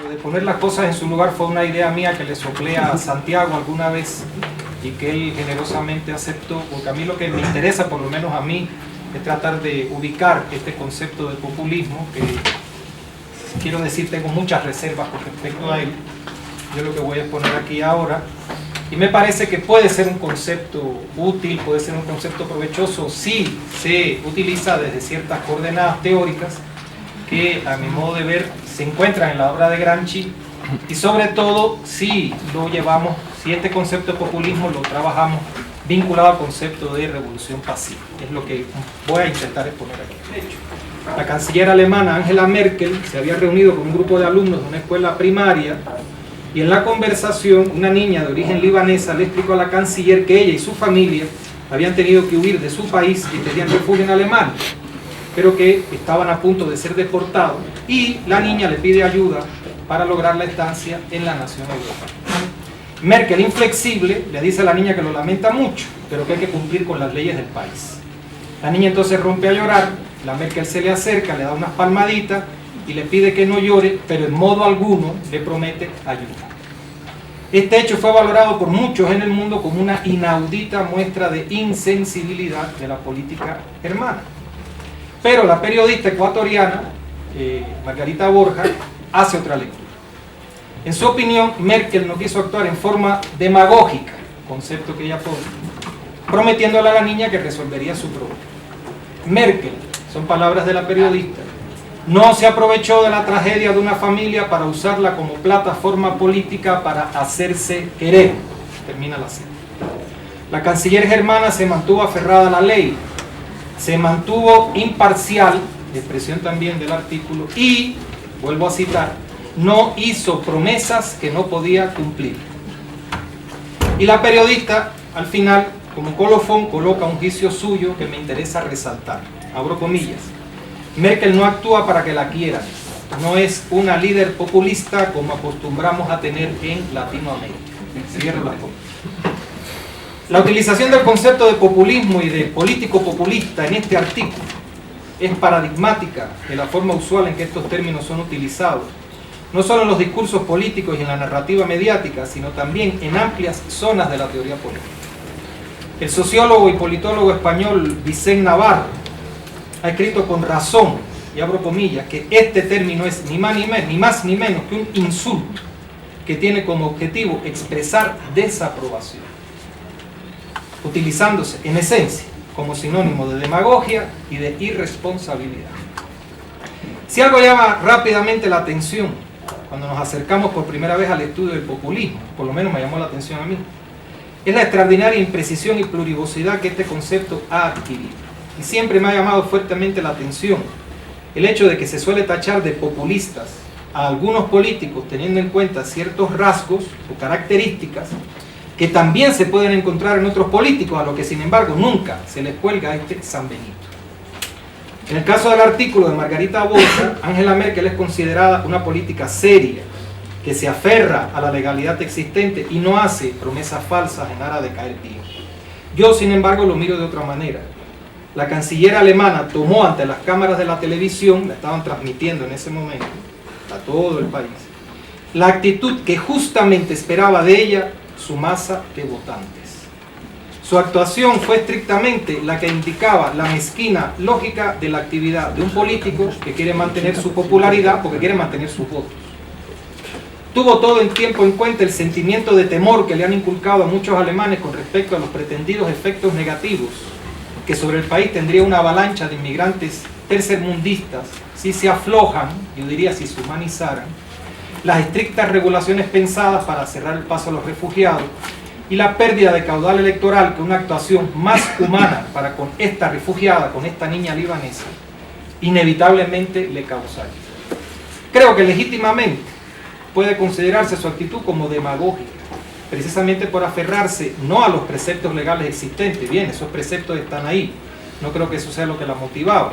de poner las cosas en su lugar fue una idea mía que le soplé a Santiago alguna vez y que él generosamente aceptó, porque a mí lo que me interesa, por lo menos a mí, es tratar de ubicar este concepto de populismo, que quiero decir, tengo muchas reservas con respecto a él. Yo lo que voy a exponer aquí ahora, y me parece que puede ser un concepto útil, puede ser un concepto provechoso si se utiliza desde ciertas coordenadas teóricas que, a mi modo de ver, se encuentran en la obra de Gramsci, y sobre todo si lo llevamos, si este concepto de populismo lo trabajamos vinculado al concepto de revolución pasiva. Es lo que voy a intentar exponer aquí. De hecho, la canciller alemana Angela Merkel se había reunido con un grupo de alumnos de una escuela primaria, y en la conversación una niña de origen libanesa le explicó a la canciller que ella y su familia habían tenido que huir de su país y pedían refugio en Alemania, pero que estaban a punto de ser deportados, y la niña le pide ayuda para lograr la estancia en la nación europea. Merkel, inflexible, le dice a la niña que lo lamenta mucho, pero que hay que cumplir con las leyes del país. La niña entonces rompe a llorar, la Merkel se le acerca, le da unas palmaditas y le pide que no llore, pero en modo alguno le promete ayuda. Este hecho fue valorado por muchos en el mundo como una inaudita muestra de insensibilidad de la política germana. Pero la periodista ecuatoriana, Margarita Borja, hace otra lectura. En su opinión, Merkel no quiso actuar en forma demagógica, concepto que ella pone, prometiéndole a la niña que resolvería su problema. Merkel, son palabras de la periodista, no se aprovechó de la tragedia de una familia para usarla como plataforma política para hacerse querer. Termina la cita. La canciller germana se mantuvo aferrada a la ley, se mantuvo imparcial, expresión también del artículo, y, vuelvo a citar, no hizo promesas que no podía cumplir. Y la periodista, al final, como colofón, coloca un juicio suyo que me interesa resaltar. Abro comillas. Merkel no actúa para que la quieran. No es una líder populista como acostumbramos a tener en Latinoamérica. Cierro las comillas. La utilización del concepto de populismo y de político populista en este artículo es paradigmática de la forma usual en que estos términos son utilizados, no solo en los discursos políticos y en la narrativa mediática, sino también en amplias zonas de la teoría política. El sociólogo y politólogo español Vicent Navarro ha escrito con razón, y abro comillas, que este término es ni más ni menos que un insulto que tiene como objetivo expresar desaprobación, utilizándose en esencia como sinónimo de demagogia y de irresponsabilidad. Si algo llama rápidamente la atención cuando nos acercamos por primera vez al estudio del populismo, por lo menos me llamó la atención a mí, es la extraordinaria imprecisión y plurivocidad que este concepto ha adquirido. Y siempre me ha llamado fuertemente la atención el hecho de que se suele tachar de populistas a algunos políticos teniendo en cuenta ciertos rasgos o características que también se pueden encontrar en otros políticos, a los que sin embargo nunca se les cuelga este San Benito. En el caso del artículo de Margarita Borja, Angela Merkel es considerada una política seria, que se aferra a la legalidad existente y no hace promesas falsas en aras de caer bien. Yo, sin embargo, lo miro de otra manera. La canciller alemana tomó ante las cámaras de la televisión, la estaban transmitiendo en ese momento a todo el país, la actitud que justamente esperaba de ella su masa de votantes. Su actuación fue estrictamente la que indicaba la mezquina lógica de la actividad de un político que quiere mantener su popularidad porque quiere mantener sus votos. Tuvo todo el tiempo en cuenta el sentimiento de temor que le han inculcado a muchos alemanes con respecto a los pretendidos efectos negativos que sobre el país tendría una avalancha de inmigrantes tercermundistas si se aflojan, yo diría si se humanizaran, las estrictas regulaciones pensadas para cerrar el paso a los refugiados y la pérdida de caudal electoral que una actuación más humana para con esta refugiada, con esta niña libanesa, inevitablemente le causaría. Creo que legítimamente puede considerarse su actitud como demagógica, precisamente por aferrarse no a los preceptos legales existentes, bien, esos preceptos están ahí, no creo que eso sea lo que la motivaba,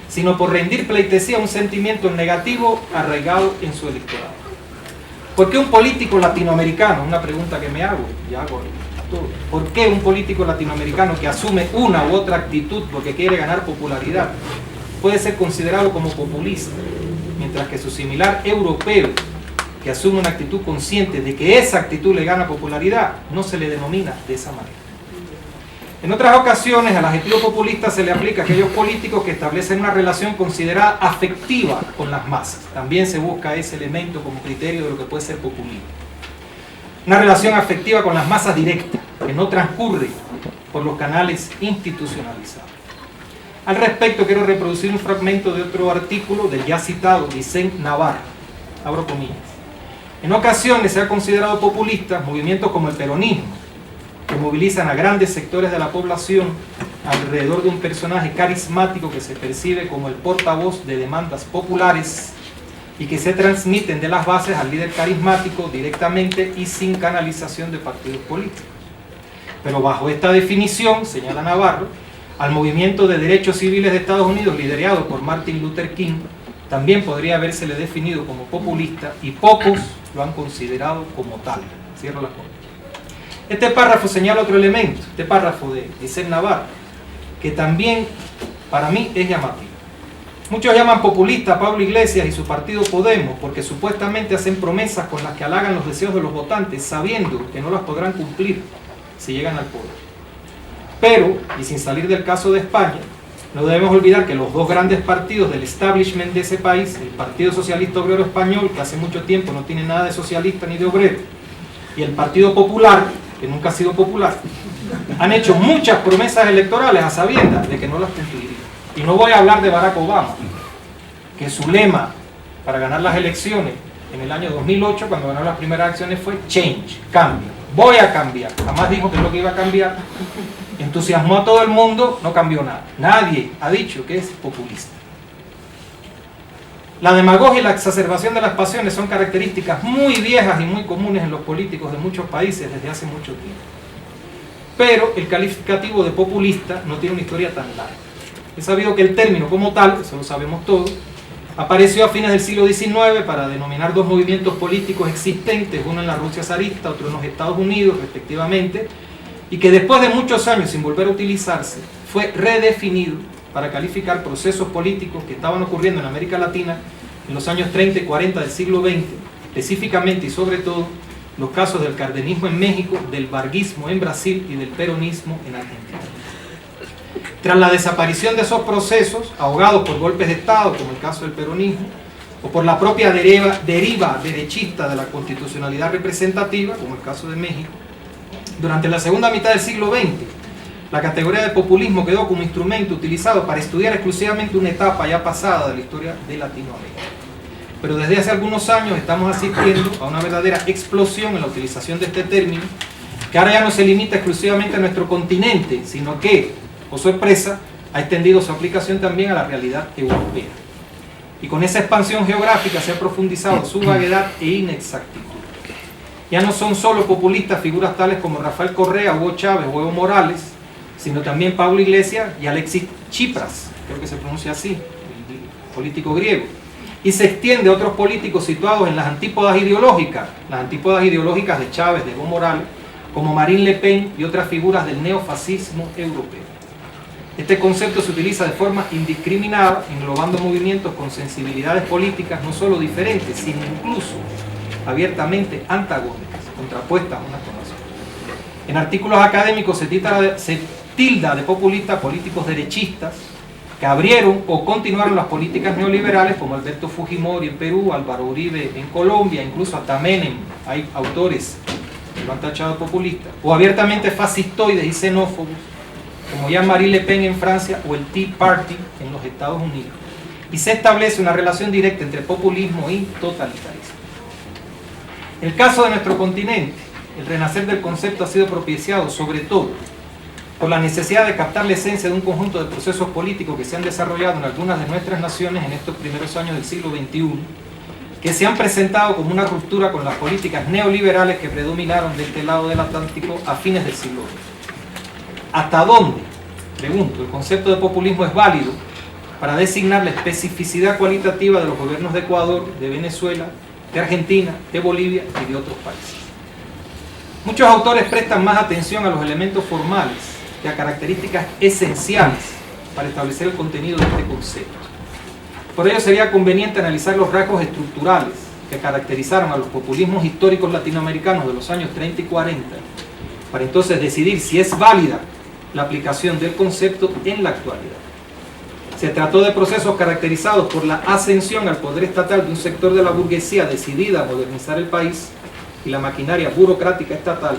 sino por rendir pleitesía a un sentimiento negativo arraigado en su electorado. ¿Por qué un político latinoamericano? Una pregunta que me hago, y hago a todos. ¿Por qué un político latinoamericano que asume una u otra actitud porque quiere ganar popularidad puede ser considerado como populista, mientras que su similar europeo, que asume una actitud consciente de que esa actitud le gana popularidad, no se le denomina de esa manera. En otras ocasiones, al adjetivo populista se le aplica a aquellos políticos que establecen una relación considerada afectiva con las masas. También se busca ese elemento como criterio de lo que puede ser populismo. Una relación afectiva con las masas directa, que no transcurre por los canales institucionalizados. Al respecto, quiero reproducir un fragmento de otro artículo del ya citado Vicent Navarro. Abro comillas. En ocasiones se ha considerado populistas movimientos como el peronismo, que movilizan a grandes sectores de la población alrededor de un personaje carismático que se percibe como el portavoz de demandas populares y que se transmiten de las bases al líder carismático directamente y sin canalización de partidos políticos. Pero bajo esta definición, señala Navarro, al movimiento de derechos civiles de Estados Unidos liderado por Martin Luther King también podría habérsele definido como populista y pocos lo han considerado como tal. Cierro la comillas. Este párrafo señala otro elemento, este párrafo de Vicent Navarro, que también para mí es llamativo. Muchos llaman populista a Pablo Iglesias y su partido Podemos porque supuestamente hacen promesas con las que halagan los deseos de los votantes, sabiendo que no las podrán cumplir si llegan al poder. Pero, y sin salir del caso de España, no debemos olvidar que los dos grandes partidos del establishment de ese país, el Partido Socialista Obrero Español, que hace mucho tiempo no tiene nada de socialista ni de obrero, y el Partido Popular, que nunca ha sido popular, han hecho muchas promesas electorales a sabiendas de que no las cumplirían. Y no voy a hablar de Barack Obama, que su lema para ganar las elecciones en el año 2008, cuando ganó las primeras elecciones, fue change, cambio. Voy a cambiar. Jamás dijo que es lo que iba a cambiar. Entusiasmó a todo el mundo, no cambió nada. Nadie ha dicho que es populista. La demagogia y la exacerbación de las pasiones son características muy viejas y muy comunes en los políticos de muchos países desde hace mucho tiempo. Pero el calificativo de populista no tiene una historia tan larga. Es sabido que el término como tal, eso lo sabemos todos, apareció a fines del siglo XIX para denominar dos movimientos políticos existentes, uno en la Rusia zarista, otro en los Estados Unidos, respectivamente, y que después de muchos años sin volver a utilizarse, fue redefinido para calificar procesos políticos que estaban ocurriendo en América Latina en los años 30 y 40 del siglo XX, específicamente y sobre todo los casos del cardenismo en México, del varguismo en Brasil y del peronismo en Argentina. Tras la desaparición de esos procesos, ahogados por golpes de Estado, como el caso del peronismo, o por la propia deriva derechista de la constitucionalidad representativa, como el caso de México, durante la segunda mitad del siglo XX, la categoría de populismo quedó como instrumento utilizado para estudiar exclusivamente una etapa ya pasada de la historia de Latinoamérica. Pero desde hace algunos años estamos asistiendo a una verdadera explosión en la utilización de este término, que ahora ya no se limita exclusivamente a nuestro continente, sino que, por sorpresa, ha extendido su aplicación también a la realidad europea. Y con esa expansión geográfica se ha profundizado su vaguedad e inexactitud. Ya no son solo populistas figuras tales como Rafael Correa, Hugo Chávez o Evo Morales, sino también Pablo Iglesias y Alexis Tsipras, creo que se pronuncia así, el político griego. Y se extiende a otros políticos situados en las antípodas ideológicas de Chávez, de Evo Morales, como Marine Le Pen y otras figuras del neofascismo europeo. Este concepto se utiliza de forma indiscriminada, englobando movimientos con sensibilidades políticas no solo diferentes, sino incluso abiertamente antagónicas, contrapuestas unas con las otras. En artículos académicos se tilda de populistas políticos derechistas que abrieron o continuaron las políticas neoliberales, como Alberto Fujimori en Perú, Álvaro Uribe en Colombia, incluso hasta Menem. Hay autores que lo han tachado de populista, o abiertamente fascistoides y xenófobos, como Jean-Marie Le Pen en Francia o el Tea Party en los Estados Unidos. Y se establece una relación directa entre populismo y totalitarismo. En el caso de nuestro continente, el renacer del concepto ha sido propiciado sobre todo por la necesidad de captar la esencia de un conjunto de procesos políticos que se han desarrollado en algunas de nuestras naciones en estos primeros años del siglo XXI, que se han presentado como una ruptura con las políticas neoliberales que predominaron de este lado del Atlántico a fines del siglo XX. ¿Hasta dónde, pregunto, el concepto de populismo es válido para designar la especificidad cualitativa de los gobiernos de Ecuador, de Venezuela, de Argentina, de Bolivia y de otros países? Muchos autores prestan más atención a los elementos formales que a características esenciales para establecer el contenido de este concepto. Por ello sería conveniente analizar los rasgos estructurales que caracterizaron a los populismos históricos latinoamericanos de los años 30 y 40, para entonces decidir si es válida la aplicación del concepto en la actualidad. Se trató de procesos caracterizados por la ascensión al poder estatal de un sector de la burguesía decidida a modernizar el país y la maquinaria burocrática estatal,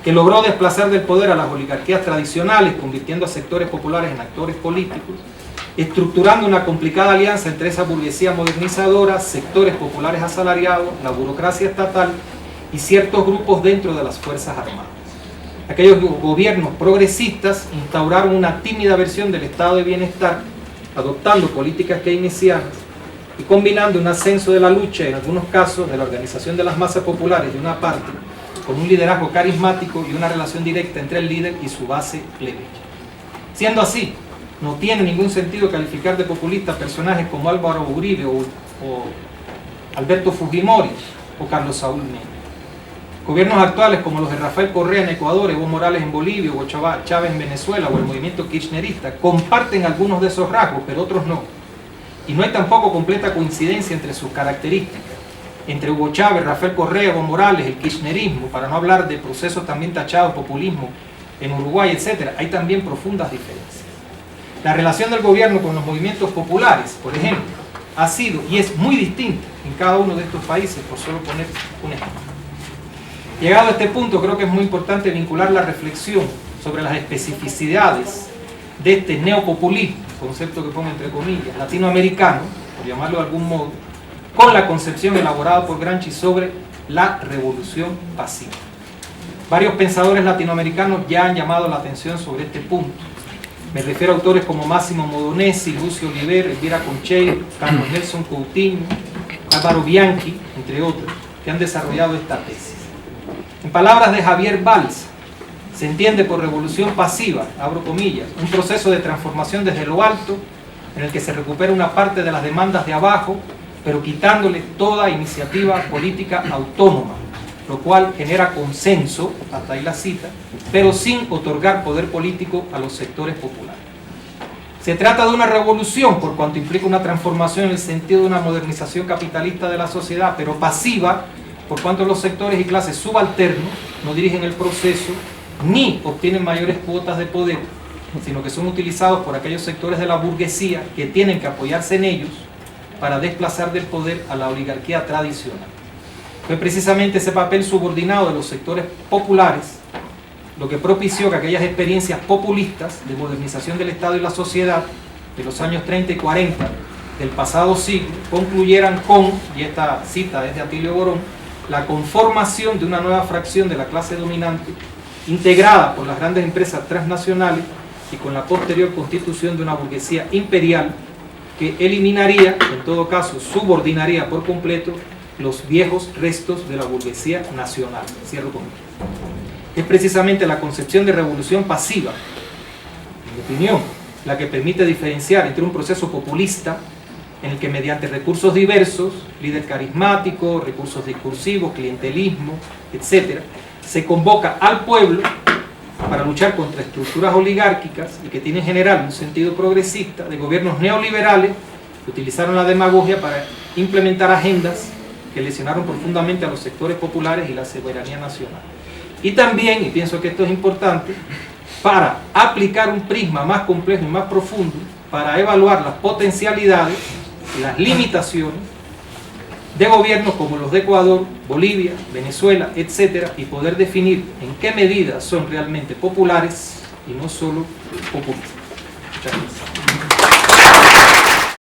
que logró desplazar del poder a las oligarquías tradicionales, convirtiendo a sectores populares en actores políticos, estructurando una complicada alianza entre esa burguesía modernizadora, sectores populares asalariados, la burocracia estatal y ciertos grupos dentro de las Fuerzas Armadas. Aquellos gobiernos progresistas instauraron una tímida versión del estado de bienestar, adoptando políticas keynesianas y combinando un ascenso de la lucha, en algunos casos, de la organización de las masas populares de una parte, con un liderazgo carismático y una relación directa entre el líder y su base plebeya. Siendo así, no tiene ningún sentido calificar de populista personajes como Álvaro Uribe o Alberto Fujimori o Carlos Saúl Menem. Gobiernos actuales como los de Rafael Correa en Ecuador, Evo Morales en Bolivia, Hugo Chávez en Venezuela o el movimiento kirchnerista comparten algunos de esos rasgos, pero otros no. Y no hay tampoco completa coincidencia entre sus características. Entre Hugo Chávez, Rafael Correa, Evo Morales, el kirchnerismo, para no hablar de procesos también tachados, populismo en Uruguay, etc., hay también profundas diferencias. La relación del gobierno con los movimientos populares, por ejemplo, ha sido y es muy distinta en cada uno de estos países, por solo poner un ejemplo. Llegado a este punto, creo que es muy importante vincular la reflexión sobre las especificidades de este neopopulismo, concepto que pongo entre comillas, latinoamericano, por llamarlo de algún modo, con la concepción elaborada por Gramsci sobre la revolución pasiva. Varios pensadores latinoamericanos ya han llamado la atención sobre este punto. Me refiero a autores como Máximo Modonesi, Lucio Oliver, Elvira Concheiro, Carlos Nelson Coutinho, Álvaro Bianchi, entre otros, que han desarrollado esta tesis. En palabras de Javier Valls, se entiende por revolución pasiva, abro comillas, un proceso de transformación desde lo alto, en el que se recupera una parte de las demandas de abajo, pero quitándole toda iniciativa política autónoma, lo cual genera consenso, hasta ahí la cita, pero sin otorgar poder político a los sectores populares. Se trata de una revolución por cuanto implica una transformación en el sentido de una modernización capitalista de la sociedad, pero pasiva por cuanto los sectores y clases subalternos no dirigen el proceso ni obtienen mayores cuotas de poder, sino que son utilizados por aquellos sectores de la burguesía que tienen que apoyarse en ellos para desplazar del poder a la oligarquía tradicional. Fue precisamente ese papel subordinado de los sectores populares lo que propició que aquellas experiencias populistas de modernización del Estado y la sociedad de los años 30 y 40 del pasado siglo concluyeran con, y esta cita es de Atilio Borón, la conformación de una nueva fracción de la clase dominante integrada por las grandes empresas transnacionales y con la posterior constitución de una burguesía imperial que eliminaría, en todo caso subordinaría por completo, los viejos restos de la burguesía nacional. Cierro con esto. Es precisamente la concepción de revolución pasiva, en mi opinión, la que permite diferenciar entre un proceso populista en el que mediante recursos diversos, líder carismático, recursos discursivos, clientelismo, etc., se convoca al pueblo para luchar contra estructuras oligárquicas y que tiene en general un sentido progresista de gobiernos neoliberales que utilizaron la demagogia para implementar agendas que lesionaron profundamente a los sectores populares y la soberanía nacional. Y también, y pienso que esto es importante, para aplicar un prisma más complejo y más profundo para evaluar las potencialidades y las limitaciones de gobiernos como los de Ecuador, Bolivia, Venezuela, etcétera, y poder definir en qué medida son realmente populares y no solo populistas. Muchas gracias.